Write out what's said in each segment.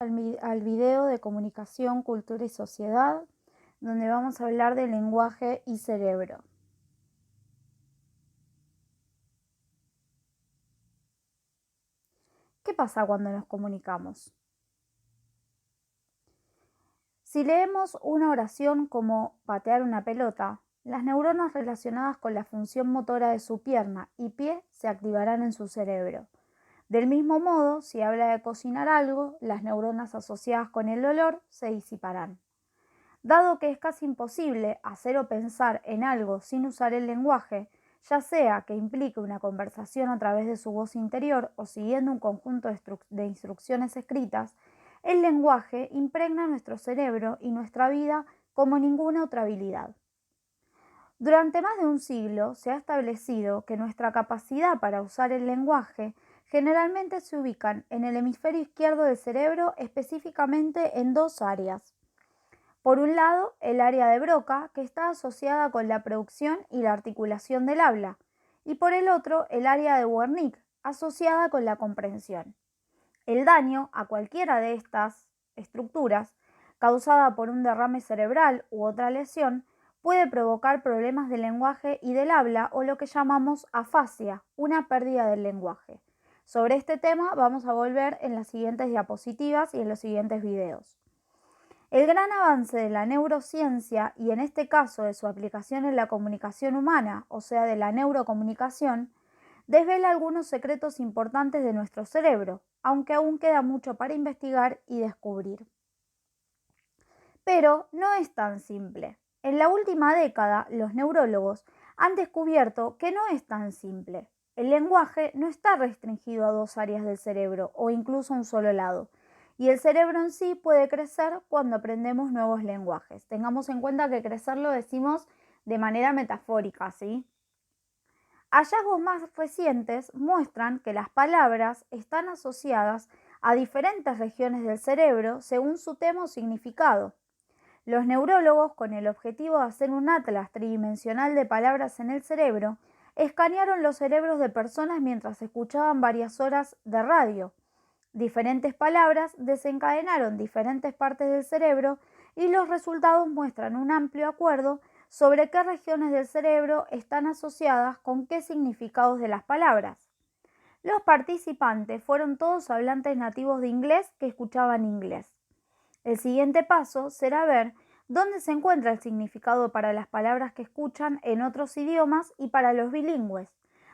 al video de comunicación, cultura y sociedad, donde vamos a hablar de lenguaje y cerebro. ¿Qué pasa cuando nos comunicamos? Si leemos una oración como patear una pelota, las neuronas relacionadas con la función motora de su pierna y pie se activarán en su cerebro. Del mismo modo, si habla de cocinar algo, las neuronas asociadas con el olor se disiparán. Dado que es casi imposible hacer o pensar en algo sin usar el lenguaje, ya sea que implique una conversación a través de su voz interior o siguiendo un conjunto de instrucciones escritas, el lenguaje impregna nuestro cerebro y nuestra vida como ninguna otra habilidad. Durante más de un siglo se ha establecido que nuestra capacidad para usar el lenguaje generalmente se ubican en el hemisferio izquierdo del cerebro, específicamente en dos áreas. Por un lado, el área de Broca, que está asociada con la producción y la articulación del habla, y por el otro, el área de Wernicke, asociada con la comprensión. El daño a cualquiera de estas estructuras, causada por un derrame cerebral u otra lesión, puede provocar problemas del lenguaje y del habla o lo que llamamos afasia, una pérdida del lenguaje. Sobre este tema vamos a volver en las siguientes diapositivas y en los siguientes videos. El gran avance de la neurociencia y en este caso de su aplicación en la comunicación humana, o sea de la neurocomunicación, desvela algunos secretos importantes de nuestro cerebro, aunque aún queda mucho para investigar y descubrir. Pero no es tan simple. En la última década, los neurólogos han descubierto que no es tan simple. El lenguaje no está restringido a dos áreas del cerebro o incluso a un solo lado. Y el cerebro en sí puede crecer cuando aprendemos nuevos lenguajes. Tengamos en cuenta que crecer lo decimos de manera metafórica, ¿sí? Hallazgos más recientes muestran que las palabras están asociadas a diferentes regiones del cerebro según su tema o significado. Los neurólogos, con el objetivo de hacer un atlas tridimensional de palabras en el cerebro, escanearon los cerebros de personas mientras escuchaban varias horas de radio. Diferentes palabras desencadenaron diferentes partes del cerebro y los resultados muestran un amplio acuerdo sobre qué regiones del cerebro están asociadas con qué significados de las palabras. Los participantes fueron todos hablantes nativos de inglés que escuchaban inglés. El siguiente paso será ver dónde se encuentra el significado para las palabras que escuchan en otros idiomas y para los bilingües,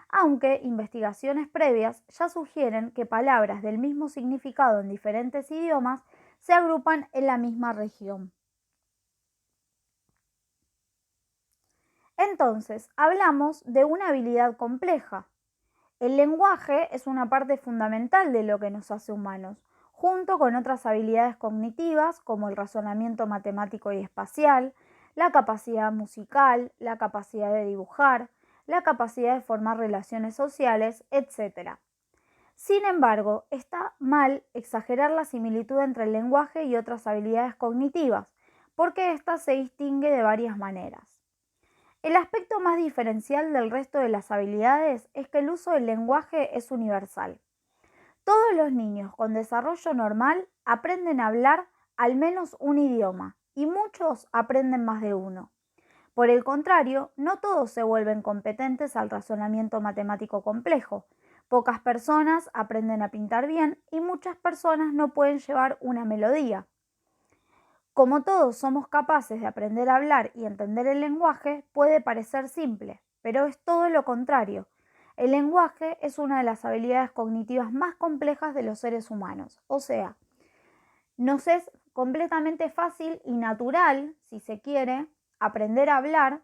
aunque investigaciones previas ya sugieren que palabras del mismo significado en diferentes idiomas se agrupan en la misma región. Entonces, hablamos de una habilidad compleja. El lenguaje es una parte fundamental de lo que nos hace humanos, junto con otras habilidades cognitivas como el razonamiento matemático y espacial, la capacidad musical, la capacidad de dibujar, la capacidad de formar relaciones sociales, etc. Sin embargo, está mal exagerar la similitud entre el lenguaje y otras habilidades cognitivas, porque ésta se distingue de varias maneras. El aspecto más diferencial del resto de las habilidades es que el uso del lenguaje es universal. Todos los niños con desarrollo normal aprenden a hablar al menos un idioma y muchos aprenden más de uno. Por el contrario, no todos se vuelven competentes al razonamiento matemático complejo. Pocas personas aprenden a pintar bien y muchas personas no pueden llevar una melodía. Como todos somos capaces de aprender a hablar y entender el lenguaje, puede parecer simple, pero es todo lo contrario. El lenguaje es una de las habilidades cognitivas más complejas de los seres humanos, o sea, nos es completamente fácil y natural, si se quiere, aprender a hablar,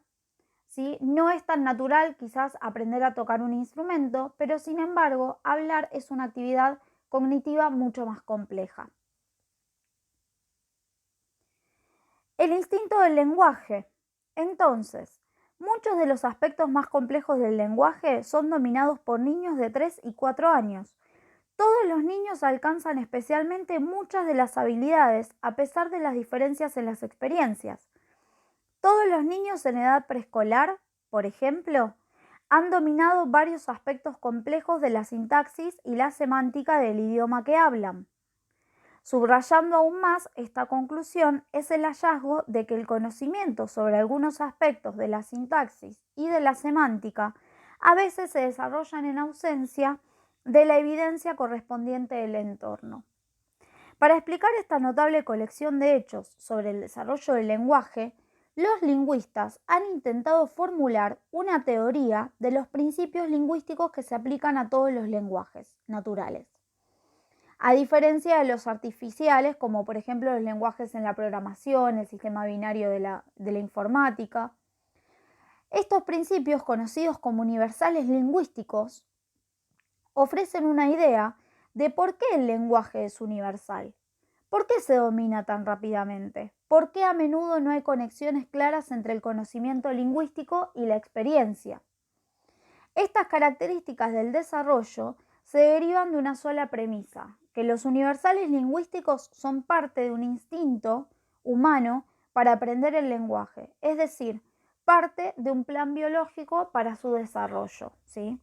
¿sí? No es tan natural quizás aprender a tocar un instrumento, pero sin embargo, hablar es una actividad cognitiva mucho más compleja. El instinto del lenguaje. Entonces, muchos de los aspectos más complejos del lenguaje son dominados por niños de 3 y 4 años. Todos los niños alcanzan especialmente muchas de las habilidades a pesar de las diferencias en las experiencias. Todos los niños en edad preescolar, por ejemplo, han dominado varios aspectos complejos de la sintaxis y la semántica del idioma que hablan. Subrayando aún más esta conclusión es el hallazgo de que el conocimiento sobre algunos aspectos de la sintaxis y de la semántica a veces se desarrollan en ausencia de la evidencia correspondiente del entorno. Para explicar esta notable colección de hechos sobre el desarrollo del lenguaje, los lingüistas han intentado formular una teoría de los principios lingüísticos que se aplican a todos los lenguajes naturales. A diferencia de los artificiales, como por ejemplo los lenguajes en la programación, el sistema binario de la informática. Estos principios, conocidos como universales lingüísticos, ofrecen una idea de por qué el lenguaje es universal. ¿Por qué se domina tan rápidamente? ¿Por qué a menudo no hay conexiones claras entre el conocimiento lingüístico y la experiencia? Estas características del desarrollo se derivan de una sola premisa, que los universales lingüísticos son parte de un instinto humano para aprender el lenguaje, es decir, parte de un plan biológico para su desarrollo, ¿sí?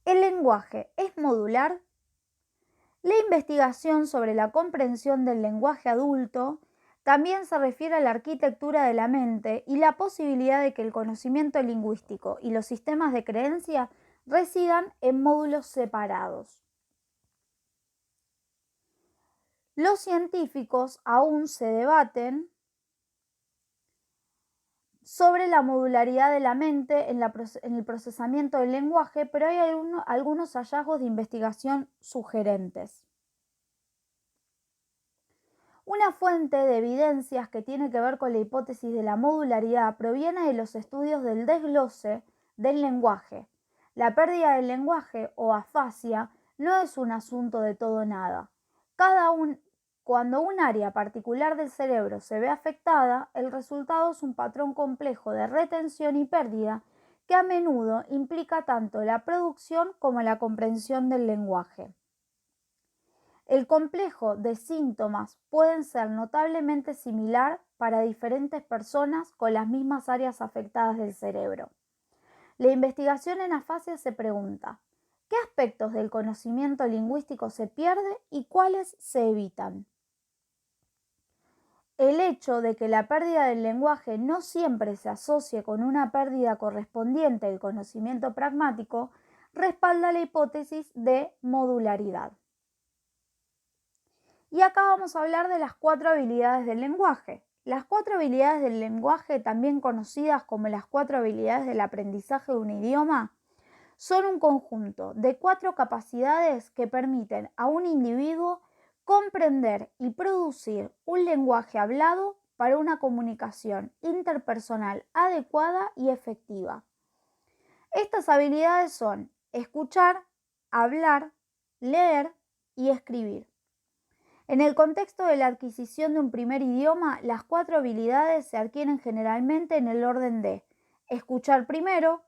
¿El lenguaje es modular? La investigación sobre la comprensión del lenguaje adulto también se refiere a la arquitectura de la mente y la posibilidad de que el conocimiento lingüístico y los sistemas de creencia residan en módulos separados. Los científicos aún se debaten sobre la modularidad de la mente en el procesamiento del lenguaje, pero hay algunos hallazgos de investigación sugerentes. Una fuente de evidencias que tiene que ver con la hipótesis de la modularidad proviene de los estudios del desglose del lenguaje. La pérdida del lenguaje o afasia no es un asunto de todo o nada. Cuando un área particular del cerebro se ve afectada, el resultado es un patrón complejo de retención y pérdida que a menudo implica tanto la producción como la comprensión del lenguaje. El complejo de síntomas pueden ser notablemente similar para diferentes personas con las mismas áreas afectadas del cerebro. La investigación en afasia se pregunta, ¿qué aspectos del conocimiento lingüístico se pierde y cuáles se evitan? El hecho de que la pérdida del lenguaje no siempre se asocie con una pérdida correspondiente del conocimiento pragmático respalda la hipótesis de modularidad. Y acá vamos a hablar de las 4 habilidades del lenguaje. Las 4 habilidades del lenguaje, también conocidas como las 4 habilidades del aprendizaje de un idioma, son un conjunto de 4 capacidades que permiten a un individuo comprender y producir un lenguaje hablado para una comunicación interpersonal adecuada y efectiva. Estas habilidades son escuchar, hablar, leer y escribir. En el contexto de la adquisición de un primer idioma, las 4 habilidades se adquieren generalmente en el orden de escuchar primero,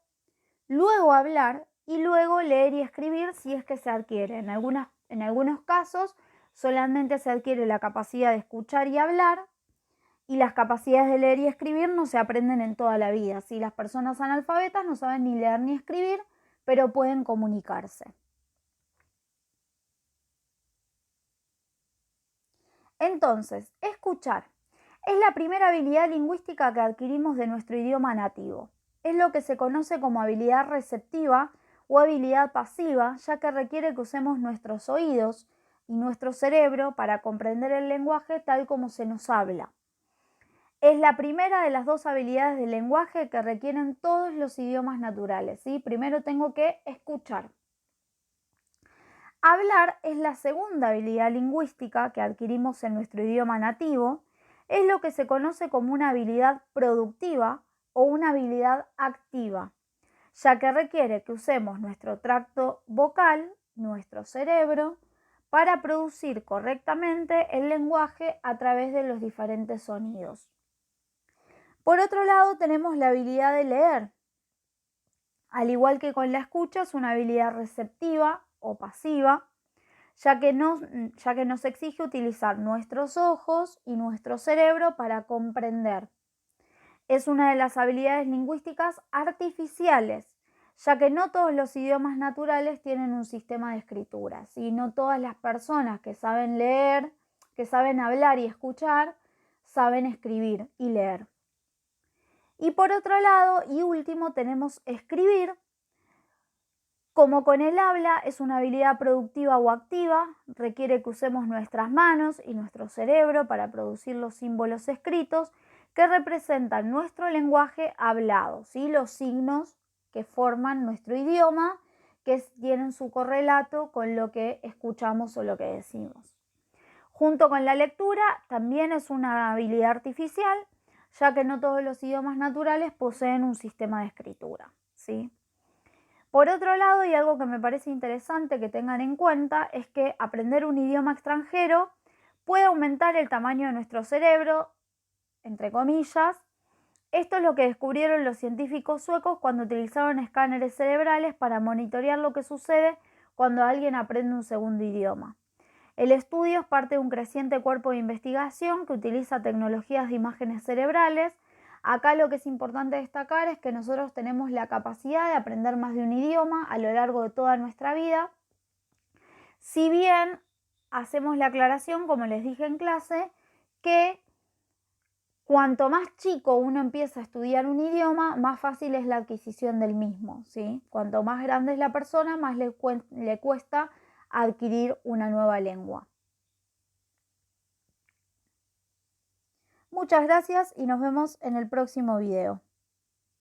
luego hablar y luego leer y escribir si es que se adquiere. En algunos casos solamente se adquiere la capacidad de escuchar y hablar y las capacidades de leer y escribir no se aprenden en toda la vida. Si las personas analfabetas no saben ni leer ni escribir, pero pueden comunicarse. Entonces, escuchar es la primera habilidad lingüística que adquirimos de nuestro idioma nativo. Es lo que se conoce como habilidad receptiva o habilidad pasiva, ya que requiere que usemos nuestros oídos y nuestro cerebro para comprender el lenguaje tal como se nos habla. Es la primera de las 2 habilidades del lenguaje que requieren todos los idiomas naturales, ¿sí? Primero tengo que escuchar. Hablar es la segunda habilidad lingüística que adquirimos en nuestro idioma nativo. Es lo que se conoce como una habilidad productiva o una habilidad activa, ya que requiere que usemos nuestro tracto vocal, nuestro cerebro, para producir correctamente el lenguaje a través de los diferentes sonidos. Por otro lado, tenemos la habilidad de leer. Al igual que con la escucha, es una habilidad receptiva o pasiva, ya que nos exige utilizar nuestros ojos y nuestro cerebro para comprender. Es una de las habilidades lingüísticas artificiales, ya que no todos los idiomas naturales tienen un sistema de escritura, ¿sí? No todas las personas que saben leer, que saben hablar y escuchar, saben escribir y leer. Y por otro lado, y último, tenemos escribir. Como con el habla es una habilidad productiva o activa, requiere que usemos nuestras manos y nuestro cerebro para producir los símbolos escritos que representan nuestro lenguaje hablado, ¿sí? Los signos que forman nuestro idioma, que tienen su correlato con lo que escuchamos o lo que decimos. Junto con la lectura, también es una habilidad artificial, ya que no todos los idiomas naturales poseen un sistema de escritura, ¿sí? Por otro lado, y algo que me parece interesante que tengan en cuenta, es que aprender un idioma extranjero puede aumentar el tamaño de nuestro cerebro, entre comillas. Esto es lo que descubrieron los científicos suecos cuando utilizaron escáneres cerebrales para monitorear lo que sucede cuando alguien aprende un segundo idioma. El estudio es parte de un creciente cuerpo de investigación que utiliza tecnologías de imágenes cerebrales. Acá lo que es importante destacar es que nosotros tenemos la capacidad de aprender más de un idioma a lo largo de toda nuestra vida. Si bien hacemos la aclaración, como les dije en clase, que cuanto más chico uno empieza a estudiar un idioma, más fácil es la adquisición del mismo, ¿sí? Cuanto más grande es la persona, más le cuesta adquirir una nueva lengua. Muchas gracias y nos vemos en el próximo video.